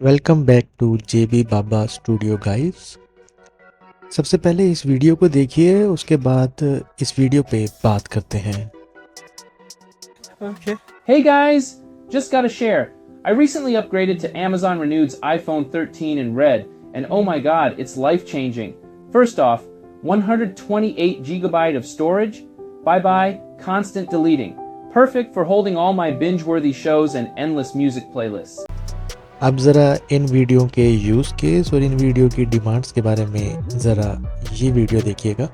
Welcome back to JB Baba studio guys. सबसे पहले इस वीडियो को देखिए, उसके बाद इस वीडियो पे बात करते हैं। Okay. Hey guys! Just gotta share. I recently upgraded to Amazon Renewed's iPhone 13 in red, and oh my god, it's life changing. First off, 128 gigabyte of storage. Bye bye, constant deleting. Perfect for holding all my binge worthy shows and endless music playlists. अब ज़रा इन video के use case और इन video की demands के बारे में ज़रा ये वीडियो देखिएगा।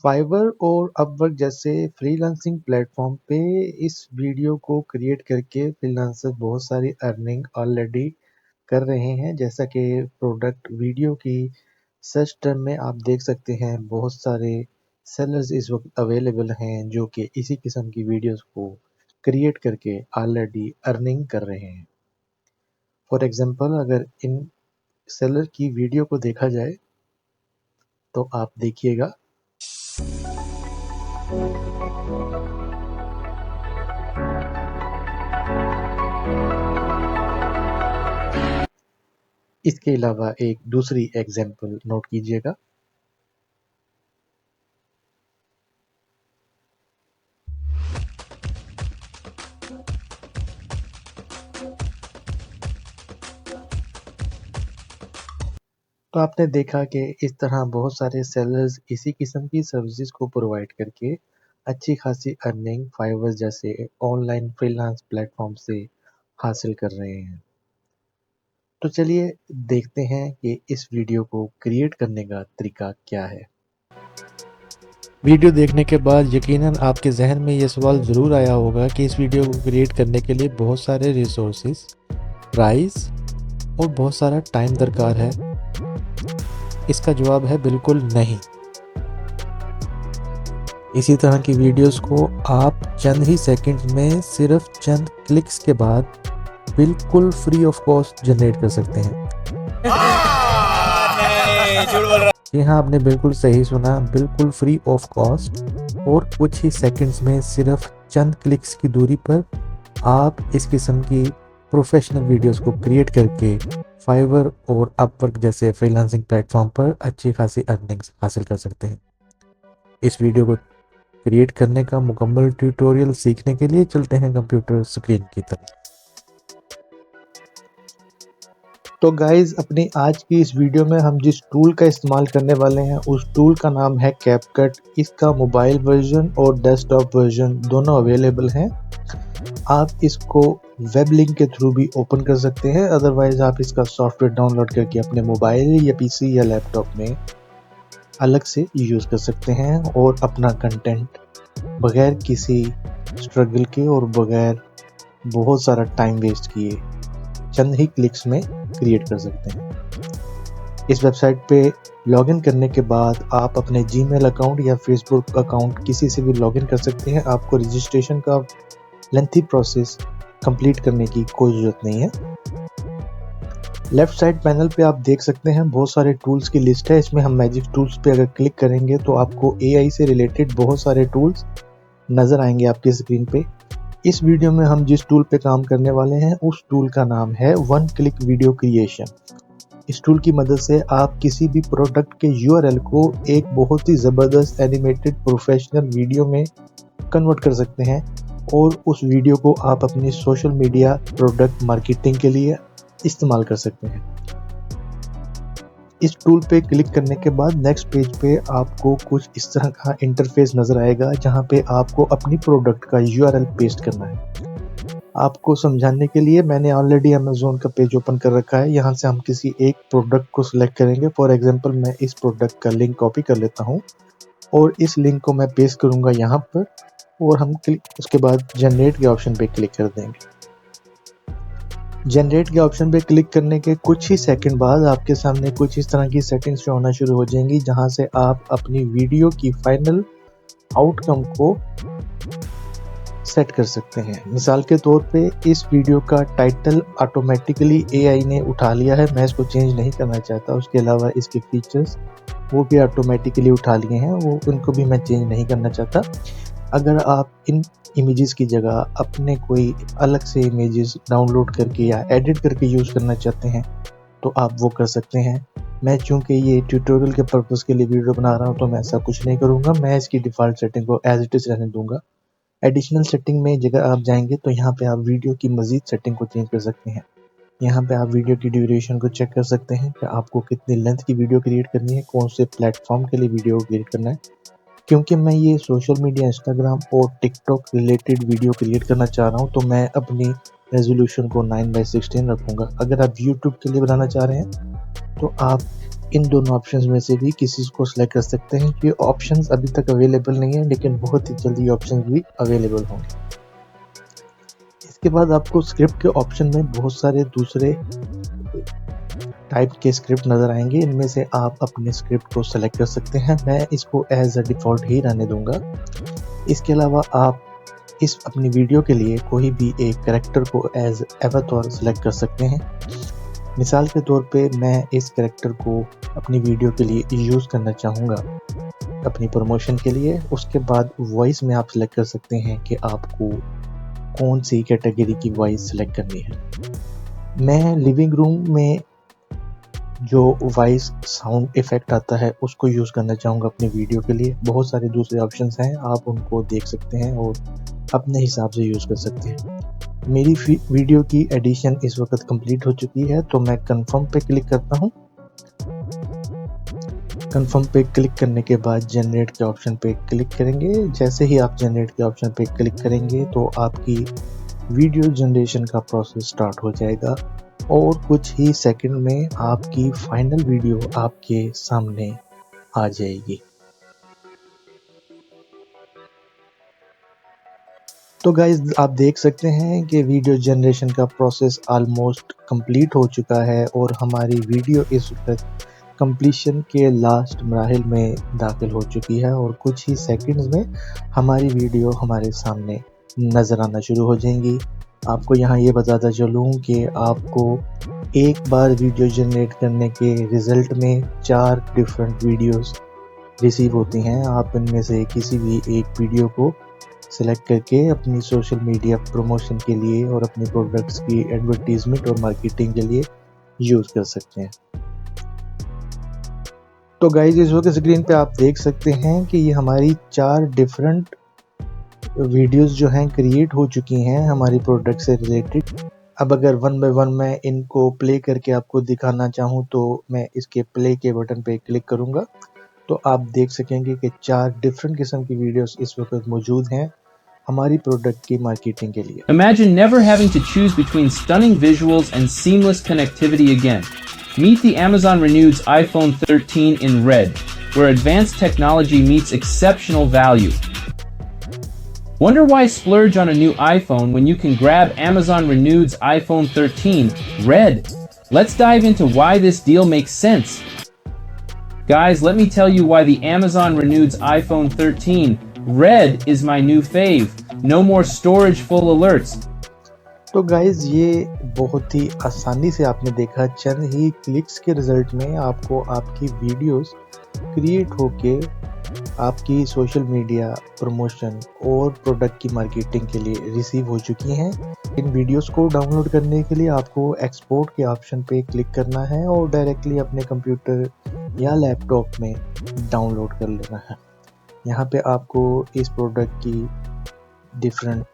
फाइवर और अपवर्क जैसे फ्रीलांसिंग प्लेटफॉर्म पे इस वीडियो को क्रिएट करके फ्रीलांसर बहुत सारी अर्निंग ऑलरेडी कर रहे हैं। जैसा कि प्रोडक्ट वीडियो की सर्च टर्म में आप देख सकते हैं, बहुत सारे सेलर्स इस वक्त अवेलेबल हैं जो कि इसी किस्म की वीडियोस को क्रिएट करके ऑलरेडी अर्निंग कर रहे हैं। फॉर एग्जांपल, अगर इन सेलर की वीडियो को देखा जाए तो आप देखिएगा। इसके अलावा एक दूसरी एग्जांपल नोट कीजिएगा। तो आपने देखा कि इस तरह बहुत सारे सेलर्स इसी किस्म की सर्विसेज को प्रोवाइड करके अच्छी खासी अर्निंग फाइवर जैसे ऑनलाइन फ्रीलांस प्लेटफॉर्म से हासिल कर रहे हैं। तो चलिए देखते हैं कि इस वीडियो को क्रिएट करने का तरीका क्या है। वीडियो देखने के बाद यकीनन आपके जहन में ये सवाल ज़रूर आया होगा कि इस वीडियो को क्रिएट करने के लिए बहुत सारे रिसोर्सेज, प्राइस और बहुत सारा टाइम दरकार है। इसका जवाब है बिल्कुल नहीं। इसी तरह की वीडियोस को आप चंद ही सेकंड्स में सिर्फ चंद क्लिक्स के बाद बिल्कुल फ्री ऑफ कॉस्ट जनरेट कर सकते हैं। जी हाँ, आपने बिल्कुल सही सुना, बिल्कुल फ्री ऑफ कॉस्ट और कुछ ही सेकंड्स में सिर्फ चंद क्लिक्स की दूरी पर आप इस किस्म की प्रोफेशनल वीडियोस को क्रिएट करके फाइवर और अपवर्क जैसे फ्रीलांसिंग प्लेटफॉर्म पर अच्छी खासी अर्निंग्स हासिल कर सकते हैं। इस वीडियो को क्रिएट करने का मुकम्मल ट्यूटोरियल सीखने के लिए चलते हैं कंप्यूटर स्क्रीन की तरफ। तो गाइज, अपनी आज की इस वीडियो में हम जिस टूल का इस्तेमाल करने वाले हैं उस टूल का नाम है कैपकट। इसका मोबाइल वर्जन और डेस्कटॉप वर्जन दोनों अवेलेबल हैं। आप इसको वेब लिंक के थ्रू भी ओपन कर सकते हैं, अदरवाइज आप इसका सॉफ्टवेयर डाउनलोड करके अपने मोबाइल या पीसी या लैपटॉप में अलग से यूज़ कर सकते हैं और अपना कंटेंट बगैर किसी स्ट्रगल के और बगैर बहुत सारा टाइम वेस्ट किए चंद ही क्लिक्स में क्रिएट कर सकते हैं। इस वेबसाइट पे लॉगिन करने के बाद आप अपने जीमेल अकाउंट या फेसबुक अकाउंट किसी से भी लॉगिन कर सकते हैं। आपको रजिस्ट्रेशन का लेंथी प्रोसेस कंप्लीट करने की कोई ज़रूरत नहीं है। लेफ्ट साइड पैनल पे आप देख सकते हैं बहुत सारे टूल्स की लिस्ट है। इसमें हम मैजिक टूल्स पे अगर क्लिक करेंगे तो आपको एआई से रिलेटेड बहुत सारे टूल्स नज़र आएंगे आपकी स्क्रीन पे। इस वीडियो में हम जिस टूल पे काम करने वाले हैं उस टूल का नाम है वन क्लिक वीडियो क्रिएशन। इस टूल की मदद से आप किसी भी प्रोडक्ट के यूआरएल को एक बहुत ही ज़बरदस्त एनिमेटेड प्रोफेशनल वीडियो में कन्वर्ट कर सकते हैं और उस वीडियो को आप अपनी सोशल मीडिया प्रोडक्ट मार्केटिंग के लिए इस्तेमाल कर सकते हैं। इस टूल पे क्लिक करने के बाद नेक्स्ट पेज पे आपको कुछ इस तरह का इंटरफेस नज़र आएगा जहां पे आपको अपनी प्रोडक्ट का यूआरएल पेस्ट करना है। आपको समझाने के लिए मैंने ऑलरेडी अमेज़न का पेज ओपन कर रखा है। यहाँ से हम किसी एक प्रोडक्ट को सिलेक्ट करेंगे। फॉर एग्जांपल, मैं इस प्रोडक्ट का लिंक कॉपी कर लेता हूँ और इस लिंक को मैं पेस्ट करूँगा यहाँ पर और हम उसके बाद जनरेट के ऑप्शन पे क्लिक कर देंगे। जनरेट के ऑप्शन पे क्लिक करने के कुछ ही सेकंड बाद आपके सामने कुछ इस तरह की सेटिंग्स शो होना शुरू हो जाएंगी जहां से आप अपनी वीडियो की फाइनल आउटकम को सेट कर सकते हैं। मिसाल के तौर पे इस वीडियो का टाइटल ऑटोमेटिकली एआई ने उठा लिया है, मैं इसको चेंज नहीं करना चाहता। उसके अलावा इसके फीचर्स वो भी ऑटोमेटिकली उठा लिए हैं, वो उनको भी मैं चेंज नहीं करना चाहता। अगर आप इन इमेजेस की जगह अपने कोई अलग से इमेजेस डाउनलोड करके या एडिट करके यूज़ करना चाहते हैं तो आप वो कर सकते हैं। मैं चूँकि ये ट्यूटोरियल के पर्पज़ के लिए वीडियो बना रहा हूँ तो मैं ऐसा कुछ नहीं करूँगा, मैं इसकी डिफ़ॉल्ट सेटिंग को एज़ इट इज़ रहने दूँगा। एडिशनल सेटिंग में जगह आप जाएंगे तो यहाँ पे आप वीडियो की मज़ीद सेटिंग को चेंज कर सकते हैं। यहाँ पे आप वीडियो की ड्यूरेशन को चेक कर सकते हैं कि आपको कितनी लेंथ की वीडियो क्रिएट करनी है, कौन से प्लेटफॉर्म के लिए वीडियो क्रिएट करना है। क्योंकि मैं ये सोशल मीडिया, इंस्टाग्राम और टिकटॉक रिलेटेड वीडियो क्रिएट करना चाह रहा हूँ तो मैं अपनी रेजोल्यूशन को 9:16 रखूँगा। अगर आप यूट्यूब के लिए बनाना चाह रहे हैं तो आप इन दोनों ऑप्शंस में से भी किसी को सिलेक्ट कर सकते हैं। ये ऑप्शंस अभी तक अवेलेबल नहीं है, लेकिन बहुत ही जल्दी ऑप्शंस भी अवेलेबल होंगे। इसके बाद आपको स्क्रिप्ट के ऑप्शन में बहुत सारे दूसरे टाइप के स्क्रिप्ट नज़र आएंगे, इनमें से आप अपने स्क्रिप्ट को सेलेक्ट कर सकते हैं। मैं इसको एज अ डिफ़ॉल्ट ही रहने दूंगा। इसके अलावा आप इस अपनी वीडियो के लिए कोई भी एक कैरेक्टर को एज एवतार सेलेक्ट कर सकते हैं। मिसाल के तौर पे मैं इस कैरेक्टर को अपनी वीडियो के लिए यूज़ करना चाहूँगा अपनी प्रमोशन के लिए। उसके बाद वॉइस में आप सेलेक्ट कर सकते हैं कि आपको कौन सी कैटेगरी की वॉइस सेलेक्ट करनी है। मैं लिविंग रूम में जो वॉइस साउंड इफ़ेक्ट आता है उसको यूज़ करना चाहूँगा अपनी वीडियो के लिए। बहुत सारे दूसरे ऑप्शंस हैं, आप उनको देख सकते हैं और अपने हिसाब से यूज़ कर सकते हैं। मेरी वीडियो की एडिशन इस वक्त कंप्लीट हो चुकी है तो मैं कंफर्म पे क्लिक करता हूँ। कंफर्म पे क्लिक करने के बाद जनरेट के ऑप्शन पे क्लिक करेंगे। जैसे ही आप जनरेट के ऑप्शन पे क्लिक करेंगे तो आपकी वीडियो जनरेशन का प्रोसेस स्टार्ट हो जाएगा और कुछ ही सेकंड में आपकी फाइनल वीडियो आपके सामने आ जाएगी। तो गाइज आप देख सकते हैं कि वीडियो जनरेशन का प्रोसेस ऑलमोस्ट कंप्लीट हो चुका है और हमारी वीडियो इस वक्त कंप्लीशन के लास्ट मराहिल में दाखिल हो चुकी है और कुछ ही सेकंड्स में हमारी वीडियो हमारे सामने नज़र आना शुरू हो जाएंगी। आपको यहाँ ये बताता चलूँ कि आपको एक बार वीडियो जनरेट करने के रिज़ल्ट में 4 डिफरेंट वीडियोस रिसीव होती हैं। आप इनमें से किसी भी एक वीडियो को सेलेक्ट करके अपनी सोशल मीडिया प्रमोशन के लिए और अपने प्रोडक्ट्स की एडवर्टीजमेंट और मार्केटिंग के लिए यूज़ कर सकते हैं। तो गाइज इस वक्त स्क्रीन पे आप देख सकते हैं कि ये हमारी 4 डिफरेंट वीडियोस जो हैं क्रिएट हो चुकी हैं हमारी प्रोडक्ट से रिलेटेड। अब अगर वन बाय वन मैं इनको प्ले करके आपको दिखाना चाहूँ तो मैं इसके प्ले के बटन पे क्लिक करूँगा तो आप देख सकेंगे कि 4 डिफरेंट किस्म की वीडियोस इस वक्त मौजूद हैं हमारी प्रोडक्ट की मार्केटिंग के लिए। Imagine never having to choose between stunning visuals and seamless connectivity again. Meet the Amazon Renewed's iPhone 13 in red, where advanced technology meets exceptional value. Wonder why splurge on a new iPhone when you can grab Amazon Renewed's iPhone 13 red? Let's dive into why this deal makes sense. Guys, let me tell you why the Amazon Renewed's iPhone 13 red is my new fave. No more storage full alerts. तो guys ये बहुत ही आसानी से आपने देखा, चंद ही clicks के result में आपको आपकी वीडियोस क्रिएट होके आपकी सोशल मीडिया प्रमोशन और प्रोडक्ट की मार्केटिंग के लिए रिसीव हो चुकी हैं। इन वीडियोस को डाउनलोड करने के लिए आपको एक्सपोर्ट के ऑप्शन पे क्लिक करना है और डायरेक्टली अपने कंप्यूटर या लैपटॉप में डाउनलोड कर लेना है। यहाँ पे आपको इस प्रोडक्ट की डिफरेंट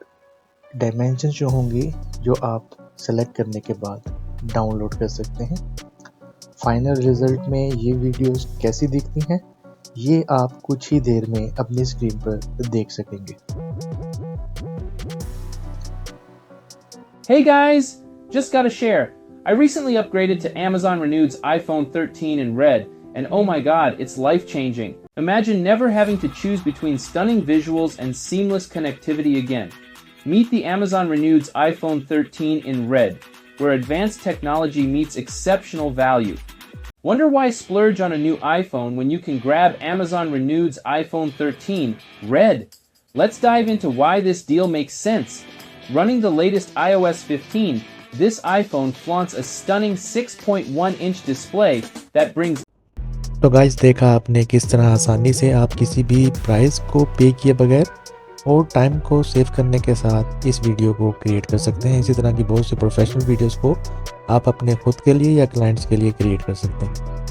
डायमेंशन जो होंगी जो आप सेलेक्ट करने के बाद डाउनलोड कर सकते हैं। फाइनल रिजल्ट में ये वीडियोस कैसी दिखती हैं ये आप कुछ ही देर में अपनी स्क्रीन पर देख सकेंगे। Hey guys, just gotta share. I recently upgraded to Amazon Renewed's iPhone 13 in red, and oh my god, it's life-changing. Imagine never having to choose between stunning visuals and seamless connectivity again. Meet the Amazon Renewed's iPhone 13 in red, where advanced technology meets exceptional value. Wonder why splurge on a new iPhone when you can grab Amazon Renewed's iPhone 13 red? Let's dive into why this deal makes sense. Running the latest iOS 15, this iPhone flaunts a stunning 6.1-inch display that brings तो guys देखा आपने किस तरह आसानी से आप किसी भी प्राइस को पे किए बगैर और टाइम को सेव करने के साथ इस वीडियो को क्रिएट कर सकते हैं। इसी तरह की बहुत सी प्रोफेशनल वीडियोस को आप अपने खुद के लिए या क्लाइंट्स के लिए क्रिएट कर सकते हैं।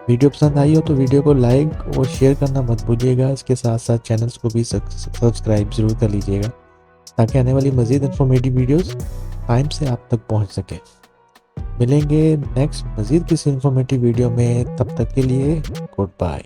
वीडियो पसंद आई हो तो वीडियो को लाइक और शेयर करना मत भूलिएगा। इसके साथ साथ चैनल्स को भी सब्सक्राइब ज़रूर कर लीजिएगा ताकि आने वाली मज़ीद इन्फॉर्मेटिव वीडियोस टाइम से आप तक पहुंच सके। मिलेंगे नेक्स्ट मज़ीद किसी इन्फॉर्मेटिव वीडियो में, तब तक के लिए गुड बाय।